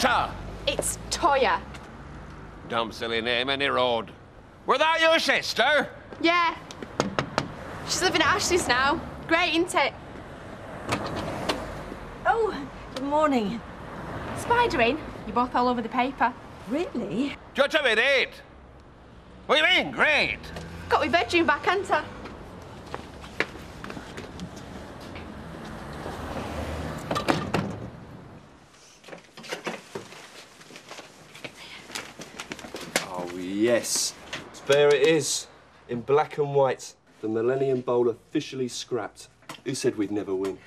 daughter? It's Toya. Dumb silly name, any road. Were that your sister? Yeah. She's living at Ashley's now. Great, isn't it? Oh, good morning. Spidering? You're both all over the paper. Really? Just a minute. What do you mean, great? Got my bedroom back, ain't I? Oh, yes. There it is, in black and white. The Millennium Bowl officially scrapped. Who said we'd never win?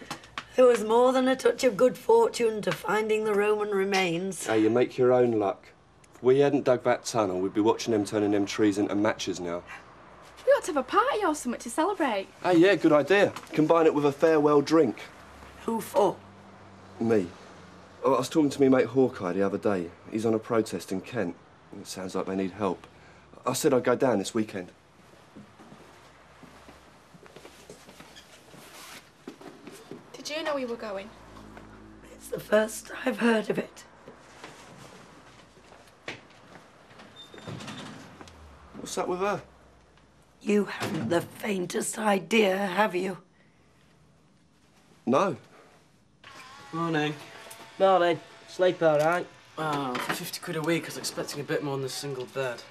There was more than a touch of good fortune to finding the Roman remains. Hey, you make your own luck. If we hadn't dug that tunnel, we'd be watching them turning them trees into matches now. We ought to have a party or something to celebrate. Hey, yeah, good idea. Combine it with a farewell drink. Who for? Me. I was talking to me mate Hawkeye the other day. He's on a protest in Kent. It sounds like they need help. I said I'd go down this weekend. Did you know we were going? It's the first I've heard of it. What's up with her? You haven't the faintest idea, have you? No. Morning. Morning. Sleep all right? Oh, for 50 quid a week, I was expecting a bit more than a single bed.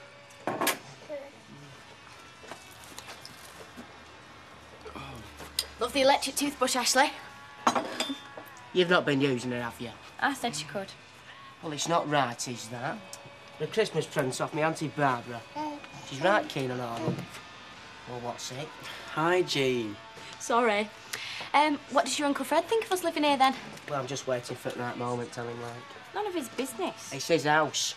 Love the electric toothbrush, Ashley. You've not been using it, have you? I said she could. Well, it's not right, is that? The Christmas present's off me Auntie Barbara. She's right keen on all them. Well, what's it? Hi, Jean. Sorry. What does your Uncle Fred think of us living here, then? Well, I'm just waiting for the right moment, tell him, like. None of his business. It's his house.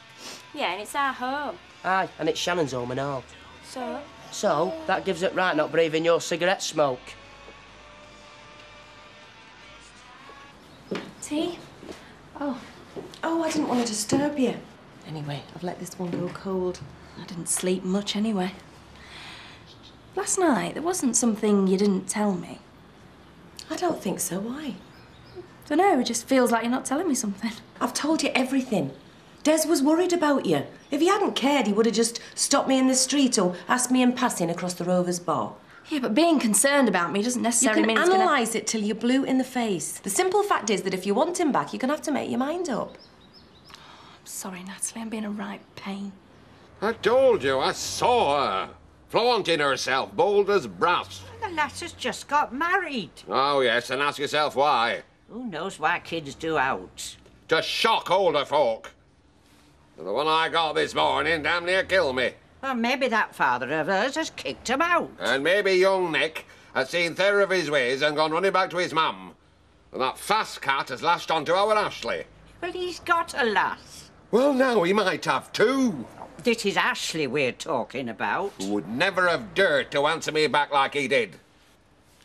Yeah, and it's our home. Aye, and it's Shannon's home and all. So? So, that gives it right not breathing your cigarette smoke. Tea? Oh, I didn't want to disturb you. Anyway, I've let this one go cold. I didn't sleep much anyway. Last night, there wasn't something you didn't tell me. I don't think so. Why? Dunno, it just feels like you're not telling me something. I've told you everything. Des was worried about you. If he hadn't cared, he would have just stopped me in the street or asked me in passing across the Rovers Bar. Yeah, but being concerned about me doesn't necessarily mean You it's can gonna... analyse it till you're blue in the face. The simple fact is that if you want him back, you're going to have to make your mind up. I'm sorry, Natalie, I'm being a right pain. I told you, I saw her. Flaunting herself, bold as brass. The lasses just got married. Oh, yes, and ask yourself why. Who knows what kids do out? To shock older folk. The one I got this morning damn near killed me. Well, maybe that father of hers has kicked him out. And maybe young Nick has seen thorough of his ways and gone running back to his mum. And that fast cat has lashed onto our Ashley. Well, he's got a lass. Well, now he might have two. This is Ashley we're talking about. Who would never have dared to answer me back like he did.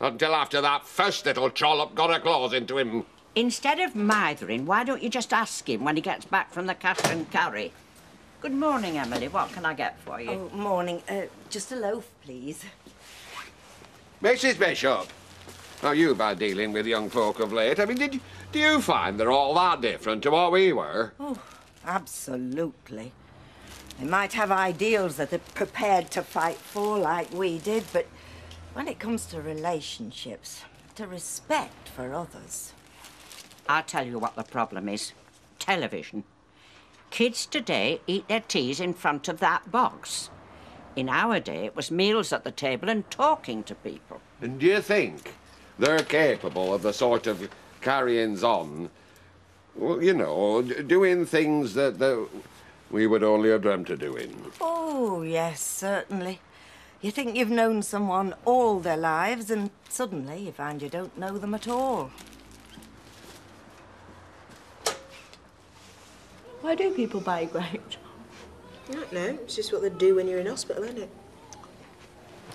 Until after that first little trollop got her claws into him. Instead of mithering, why don't you just ask him when he gets back from the cash and carry? Good morning, Emily. What can I get for you? Oh, morning. Just a loaf, please. Mrs. Bishop, how you been dealing with young folk of late? I mean, do you find they're all that different to what we were? Oh, absolutely. They might have ideals that they're prepared to fight for like we did, but when it comes to relationships, to respect for others... I'll tell you what the problem is. Television. Kids today eat their teas in front of that box. In our day, it was meals at the table and talking to people. And do you think they're capable of the sort of carryings on, well, you know, doing things that we would only have dreamt of doing? Oh, yes, certainly. You think you've known someone all their lives, and suddenly you find you don't know them at all. Why do people buy grapes? I don't know. It's just what they do when you're in hospital, isn't it?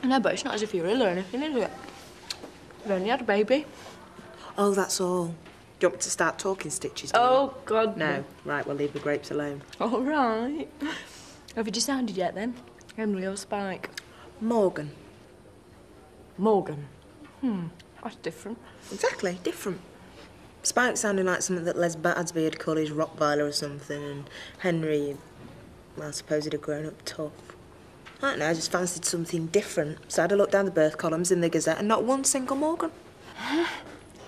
I know, but it's not as if you're ill or anything, is it? You've only had a baby. Oh, that's all. Do you want me to start talking stitches? Oh, God, No. Right, we'll leave the grapes alone. All right. Have you decided yet, then? Emily or Spike? Morgan. Morgan. That's different. Exactly, different. Spike sounded like something that Les Battersby would call his Rottweiler or something, and Henry, well, I suppose he'd have grown up tough. I don't know, I just fancied something different. So I had a look down the birth columns in the Gazette and not one single Morgan.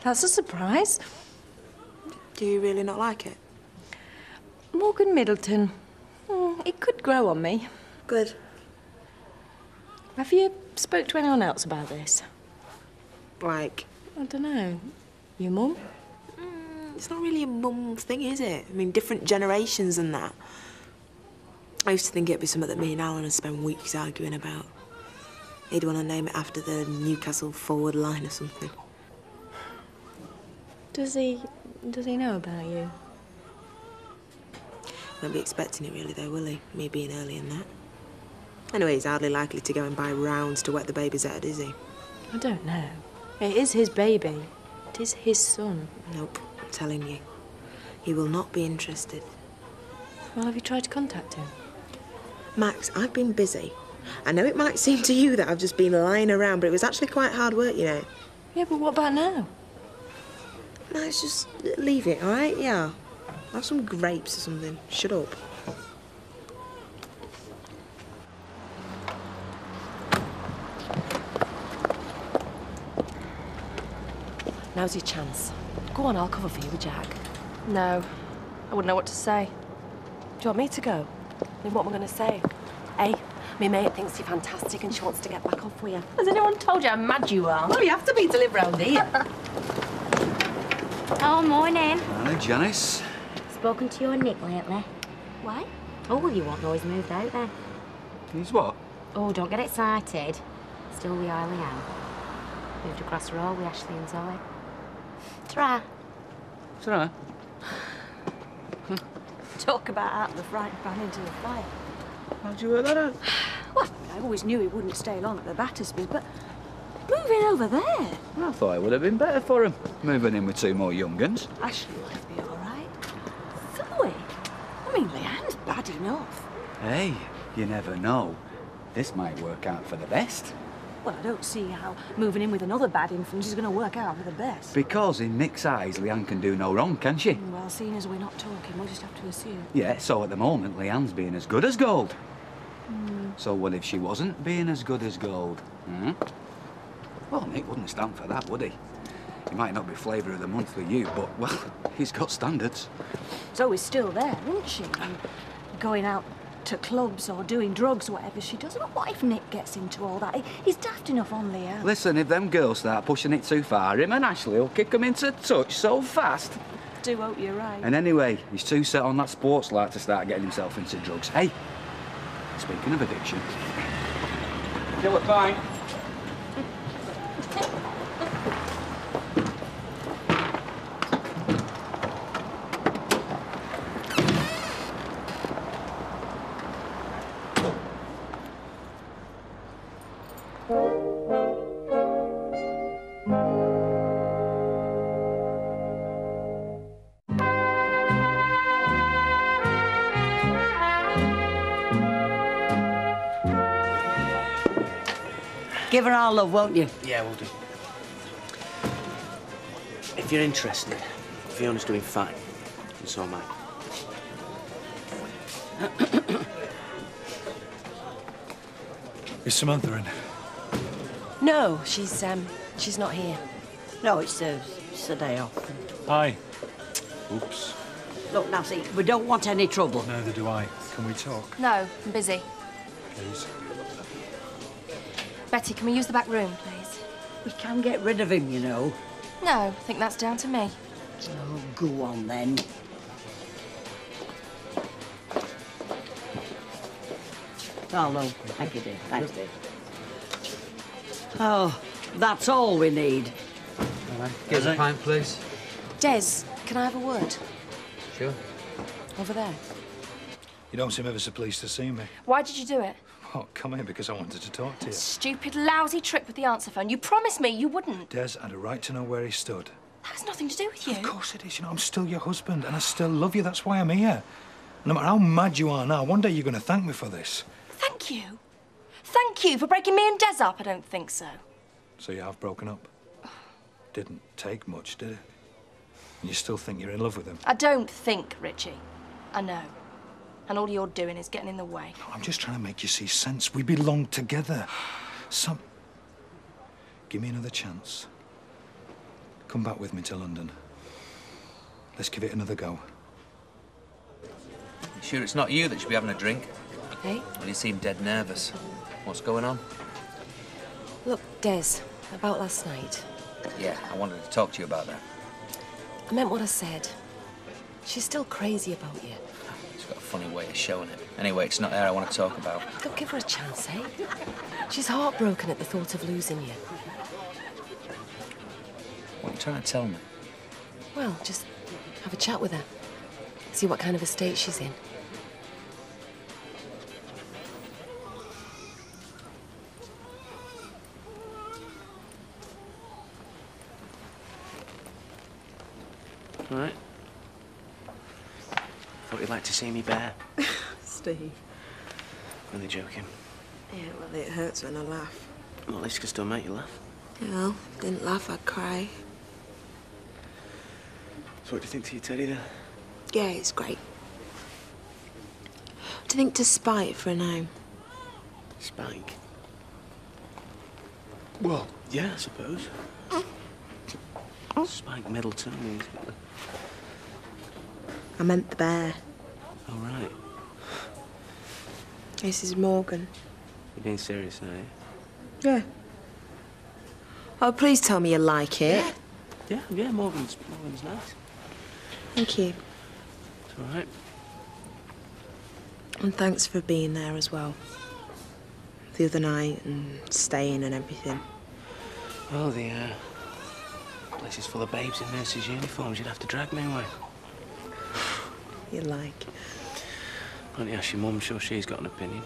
That's a surprise. Do you really not like it? Morgan Middleton. It could grow on me. Good. Have you spoke to anyone else about this? Like? I don't know. Your mum? It's not really a mum thing, is it? I mean, different generations and that. I used to think it'd be something that me and Alan would spend weeks arguing about. He'd want to name it after the Newcastle forward line or something. Does he know about you? Won't be expecting it really though, will he? Me being early in that. Anyway, he's hardly likely to go and buy rounds to wet the baby's head, is he? I don't know. It is his baby. It is his son. Nope, I'm telling you. He will not be interested. Well, have you tried to contact him? Max, I've been busy. I know it might seem to you that I've just been lying around, but it was actually quite hard work, you know. Yeah, but what about now? No, it's just leave it, all right? Yeah. Have some grapes or something. Shut up. Now's your chance. Go on, I'll cover for you with Jack. No. I wouldn't know what to say. Do you want me to go? Then what am I going to say? Hey, my mate thinks you're fantastic and she wants to get back off with you. Has anyone told you how mad you are? Well, you have to be to live round here. Oh, morning. Hello, Janice. Spoken to your Nick lately? Why? Oh, well, you won't know he's moved out then. He's what? Oh, don't get excited. Still we are Leanne. Moved across the road with Ashley and Zoe. Try. Sorry. Talk about out the frying pan into the fire. How'd you work that out? Well, I always knew he wouldn't stay long at the Battersby's, but moving over there. I thought it would have been better for him, moving in with two more young uns. Ashley might be all right. Zoe? I mean, Leanne's bad enough. Hey, you never know. This might work out for the best. Well, I don't see how moving in with another bad influence is going to work out for the best. Because in Nick's eyes, Leanne can do no wrong, can she? Well, seeing as we're not talking, we'll just have to assume. Yeah, so at the moment, Leanne's being as good as gold. So what if she wasn't being as good as gold? Hmm? Well, Nick wouldn't stand for that, would he? He might not be flavour of the month for you, but, well, he's got standards. Zoe's still there, isn't she? And going out to clubs or doing drugs or whatever she does. But what if Nick gets into all that? He's daft enough on Leanne. Listen, if them girls start pushing it too far, him and Ashley will kick them into touch so fast. Do hope you're right. And anyway, he's too set on that sports light to start getting himself into drugs. Hey, speaking of addiction... You look fine. Give her our love, won't you? Yeah, we'll do. If you're interested, Fiona's doing fine. And so am I. Is Samantha in? No, she's not here. No, it's a day off. Hi. Oops. Look, now, see, we don't want any trouble. Neither do I. Can we talk, No, I'm busy. please? Betty, can we use the back room, please? We can get rid of him, you know. No, I think that's down to me. Oh, go on, then. Oh, no. Thank you, dear. Thanks, dear. Oh, that's all we need. All right. Get a pint, please. Des, can I have a word? Sure. Over there. You don't seem ever so pleased to see me. Why did you do it? Oh, come here because I wanted to talk to you. Stupid, lousy trick with the answer phone. You promised me you wouldn't. Des had a right to know where he stood. That has nothing to do with you. Of course it is. You know, I'm still your husband and I still love you. That's why I'm here. No matter how mad you are now, one day you're going to thank me for this. Thank you. Thank you for breaking me and Des up. I don't think so. So you have broken up? Didn't take much, did it? And you still think you're in love with him? I don't think, Richie. I know. And all you're doing is getting in the way. I'm just trying to make you see sense. We belong together. Give me another chance. Come back with me to London. Let's give it another go. You sure it's not you that should be having a drink? Hey? Well, you seem dead nervous. What's going on? Look, Des, about last night. Yeah, I wanted to talk to you about that. I meant what I said. She's still crazy about you. She's got a funny way of showing it. Anyway, it's not her I want to talk about. Don't give her a chance, eh? She's heartbroken at the thought of losing you. What are you trying to tell me? Well, just have a chat with her. See what kind of a state she's in. All right. Thought you'd like to see me bare. Steve. Really joking. Yeah, well, it hurts when I laugh. Well, at least it can still make you laugh. Yeah, well, didn't laugh, I'd cry. So what do you think to your teddy there? Yeah, it's great. What do you think to Spike for a name? Spike? Well, yeah, I suppose. Spike Middleton means... I meant the bear. Oh, right. This is Morgan. You're being serious now, eh? Yeah. Oh, please tell me you like it. Yeah, Morgan's nice. Thank you. It's all right. And thanks for being there as well. The other night and staying and everything. Well, the place is full of babes in nurses' uniforms. You'd have to drag me away. You like. Why don't you ask your mum? I'm sure she's got an opinion.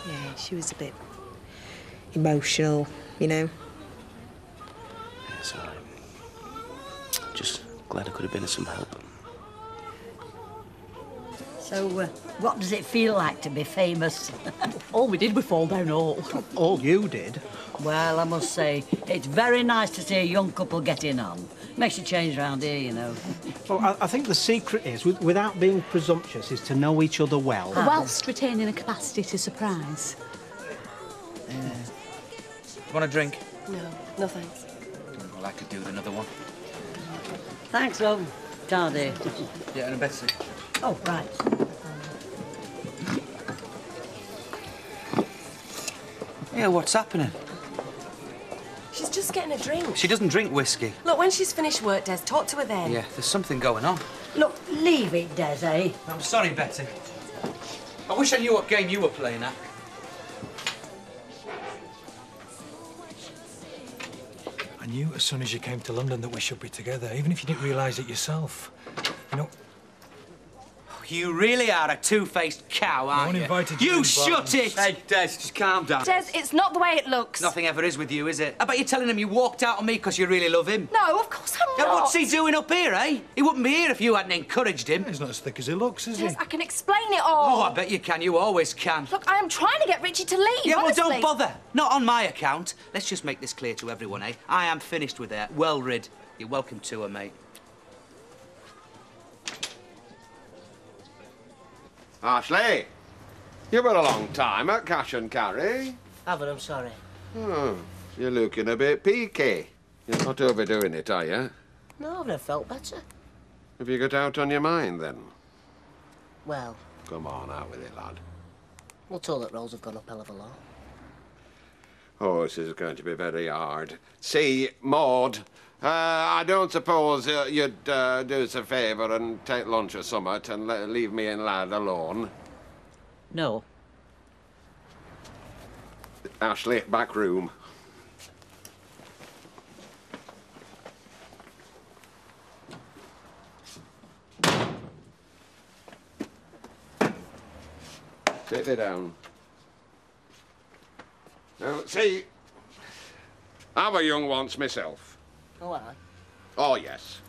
Yeah, she was a bit emotional, you know. Yeah, it's all right. Just glad I could have been of some help. So, what does it feel like to be famous? All we did was fall down all. All you did? Well, I must say, it's very nice to see a young couple getting on. Makes you change round here, you know. Well, I think the secret is, without being presumptuous, is to know each other well. Whilst retaining a capacity to surprise. You want a drink? No thanks. Well, I could do with another one. Thanks, love. Tardy. Yeah, and Betsy. Oh, right. Yeah, what's happening? She's just getting a drink. She doesn't drink whiskey. Look, when she's finished work, Des, talk to her then. Yeah, there's something going on. Look, leave it, Des, eh? I'm sorry, Betty. I wish I knew what game you were playing at. I knew as soon as you came to London that we should be together, even if you didn't realise it yourself. You know... You really are a two-faced cow, aren't No one you? invited you You in, shut Barton. it! Hey, Des, just calm down. Des, it's not the way it looks. Nothing ever is with you, is it? I bet you're telling him you walked out on me because you really love him. No, of course I'm Now, not. what's he doing up here, eh? He wouldn't be here if you hadn't encouraged him. He's not as thick as he looks, is he? Des, I can explain it all. Oh, I bet you can. You always can. Look, I am trying to get Richie to leave, Yeah, well, honestly. don't bother. Not on my account. Let's just make this clear to everyone, eh? I am finished with her. Well rid. You're welcome to her, mate. Ashley, you were a long time at Cash and Carry. Haven't, I'm sorry. Oh, you're looking a bit peaky. You're not overdoing it, are you? No, I've never felt better. Have you got out on your mind, then? Well, Come on, out with it, lad. well, toilet rolls have gone up hell of a lot. Oh, this is going to be very hard. See, Maud, I don't suppose you'd do us a favour and take lunch or something and leave me and lad alone. No. Ashley, back room. Sit it down. Now, see, I were young once myself. Oh, I? Oh, yes.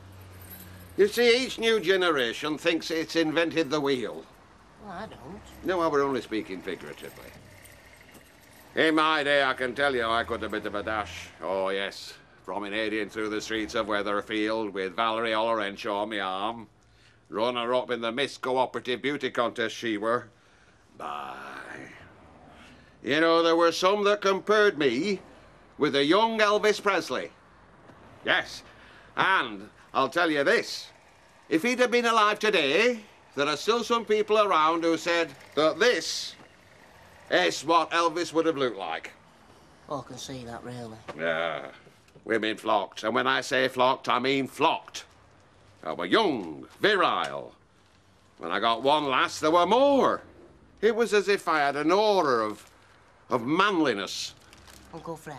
You see, each new generation thinks it's invented the wheel. Well, I don't. No, I were only speaking figuratively. In my day, I can tell you I got a bit of a dash. Oh, yes. promenading through the streets of Weatherfield with Valerie Ollerenshaw on my arm. Runner-up in the Miss Cooperative Beauty Contest she were. Bye. You know, there were some that compared me with a young Elvis Presley. Yes, and I'll tell you this. If he'd have been alive today, there are still some people around who said that this is what Elvis would have looked like. Oh, I can see that, really. Yeah. Women flocked, and when I say flocked, I mean flocked. They were young, virile. When I got one lass, there were more. It was as if I had an aura of manliness. Uncle Fred,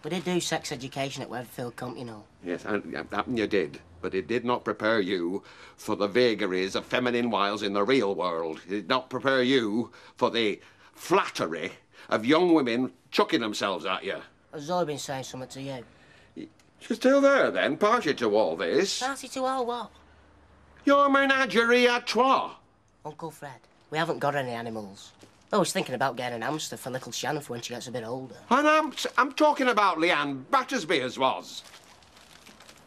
we did do sex education at Weatherfield Comp, you know. Yes, that you did. But it did not prepare you for the vagaries of feminine wiles in the real world. It did not prepare you for the flattery of young women chucking themselves at you. Has Zoe been saying something to you? She's still there, then, party to all this. Party to all what? Your menagerie à trois. Uncle Fred, we haven't got any animals. I was thinking about getting an hamster for little Shannon for when she gets a bit older. And I'm talking about Leanne Battersby as was.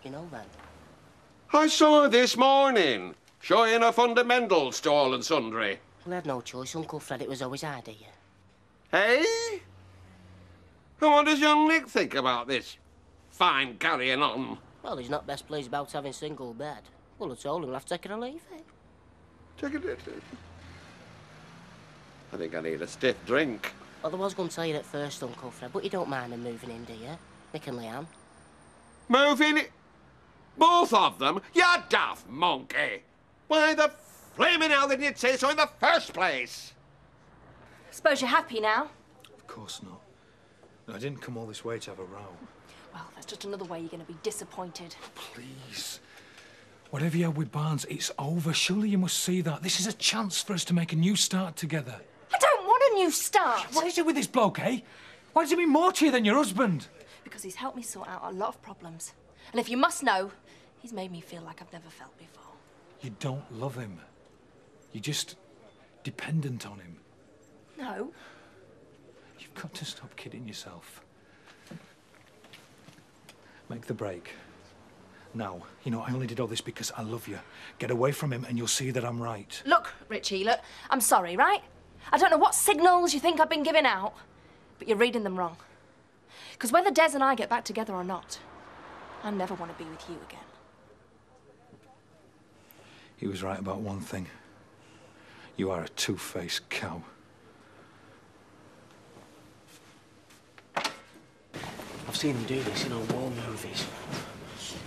You know, then? I saw her this morning, showing her fundamentals to all and sundry. We had no choice, Uncle Fred. It was always idea. Hey? And what does young Nick think about this fine carrying on? Well, he's not best pleased about having single bed. Well, I told him he'll have to take it or leave it. Take it. I think I need a stiff drink. Well, I was going to tell you at first, Uncle Fred, but you don't mind them moving in, do you? Nick and Leanne. Moving it? Both of them? You daft monkey! Why the flaming hell didn't you say so in the first place? Suppose you're happy now? Of course not. I didn't come all this way to have a row. Well, that's just another way you're going to be disappointed. Please. Whatever you had with Barnes, it's over. Surely you must see that. This is a chance for us to make a new start together. I don't want a new start. What is it with this bloke, eh? Why does he mean more to you than your husband? Because he's helped me sort out a lot of problems. And if you must know, he's made me feel like I've never felt before. You don't love him. You're just dependent on him. No. You've got to stop kidding yourself. Make the break. Now, you know, I only did all this because I love you. Get away from him and you'll see that I'm right. Look, Richie, look, I'm sorry, right? I don't know what signals you think I've been giving out, but you're reading them wrong. Because whether Des and I get back together or not, I never want to be with you again. He was right about one thing. You are a two-faced cow. I've seen him do this in old war movies.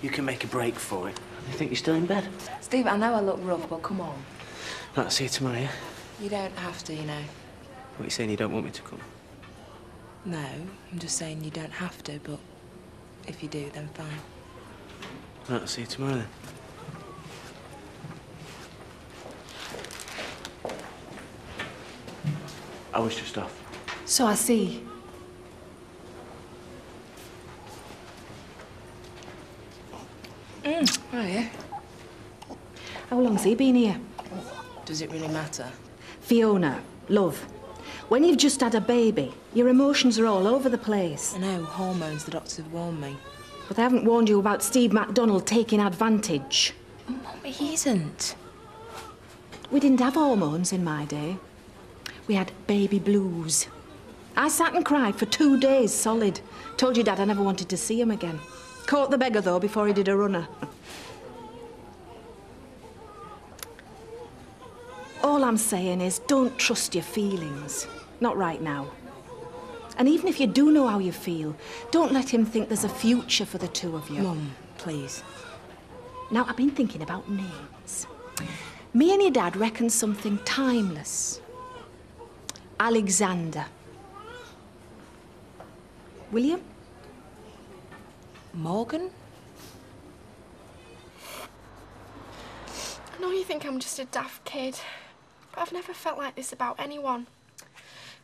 You can make a break for it. You think you're still in bed? Steve, I know I look rough, but come on. Right, see you tomorrow, yeah? You don't have to, you know. What, you saying you don't want me to come? No, I'm just saying you don't have to, but if you do, then fine. Right, I'll see you tomorrow then. I was just off. So I see. Oh, yeah. How long's he been here? Does it really matter? Fiona, love, when you've just had a baby, your emotions are all over the place. I know, hormones, the doctors have warned me. But they haven't warned you about Steve MacDonald taking advantage. Mum, he isn't. We didn't have hormones in my day. We had baby blues. I sat and cried for 2 days solid. Told your dad I never wanted to see him again. Caught the beggar, though, before he did a runner. All I'm saying is, don't trust your feelings. Not right now. And even if you do know how you feel, don't let him think there's a future for the two of you. Mum, please. Now, I've been thinking about names. Me and your dad reckon something timeless. Alexander. William? Morgan? I know you think I'm just a daft kid, but I've never felt like this about anyone.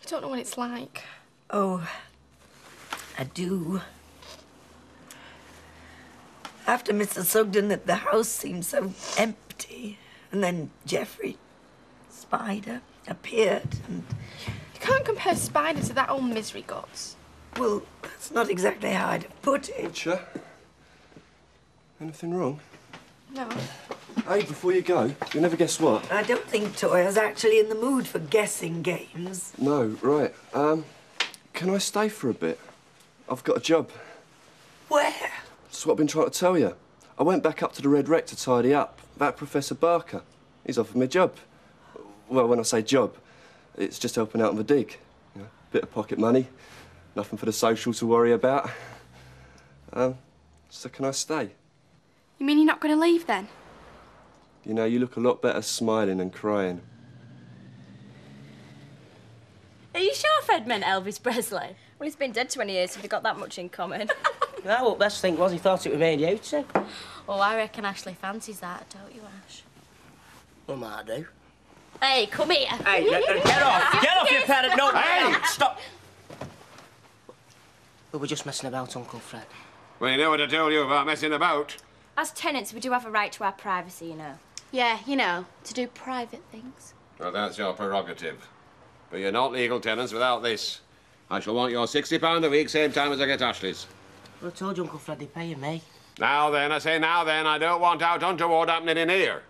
You don't know what it's like. Oh, I do. After Mr. Sugden, the house seemed so empty. And then Geoffrey, Spider, appeared and... You can't compare Spider to that old misery guts. Well, that's not exactly how I'd have put it. Butcher? Anything wrong? No. Hey, before you go, you'll never guess what. I don't think Toya's actually in the mood for guessing games. No, right. Can I stay for a bit? I've got a job. Where? That's what I've been trying to tell you. I went back up to the Red Rec to tidy up. That Professor Barker. He's offered me a job. Well, when I say job, it's just helping out on the dig. You know, bit of pocket money, nothing for the social to worry about. So can I stay? You mean you're not going to leave then? You know, you look a lot better smiling than crying. Are you sure Fred meant Elvis Presley? Well, he's been dead 20 years, so they've got that much in common. No, what best thing was he thought it was made you to. Oh, I reckon Ashley fancies that, don't you, Ash? Well, might do. Hey, come here. Hey, get off! Get off your parrot! No, hey, stop! We were just messing about, Uncle Fred. Well, you know what I told you about messing about. As tenants, we do have a right to our privacy, you know. Yeah, you know, to do private things. Well, that's your prerogative. But you're not legal tenants without this. I shall want your £60 a week, same time as I get Ashley's. Well, I told you Uncle Fred they're paying me. Now then, I say now then, I don't want out untoward happening in here.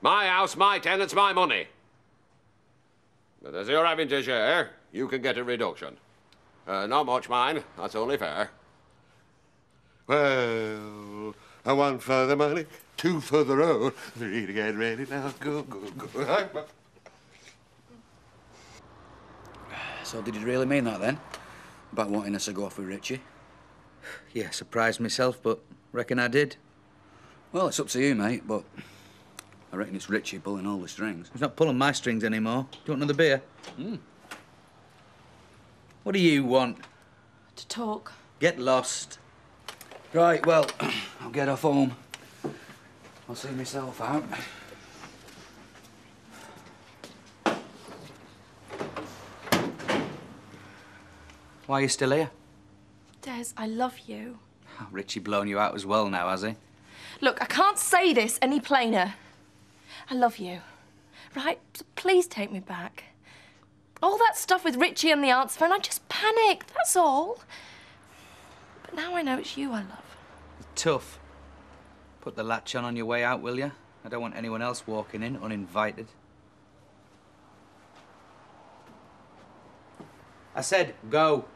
My house, my tenants, my money. But as you're having to share, you can get a reduction. Not much, mind. That's only fair. Well, I one for the money, two for the road, three to get ready now. Go, go, go. So did you really mean that then? About wanting us to go off with Richie? Yeah, surprised myself, but reckon I did. Well, it's up to you, mate, but I reckon it's Richie pulling all the strings. He's not pulling my strings anymore. Do you want another beer? What do you want? To talk. Get lost. Right, well, I'll get off home. I'll see myself out. Why are you still here? Des, I love you. Oh, Richie blown you out as well now, has he? Look, I can't say this any plainer. I love you. Right? So please take me back. All that stuff with Richie and the answer phone, I just panicked, that's all. But now I know it's you I love. Tough. Put the latch on your way out, will you? I don't want anyone else walking in uninvited. I said, go.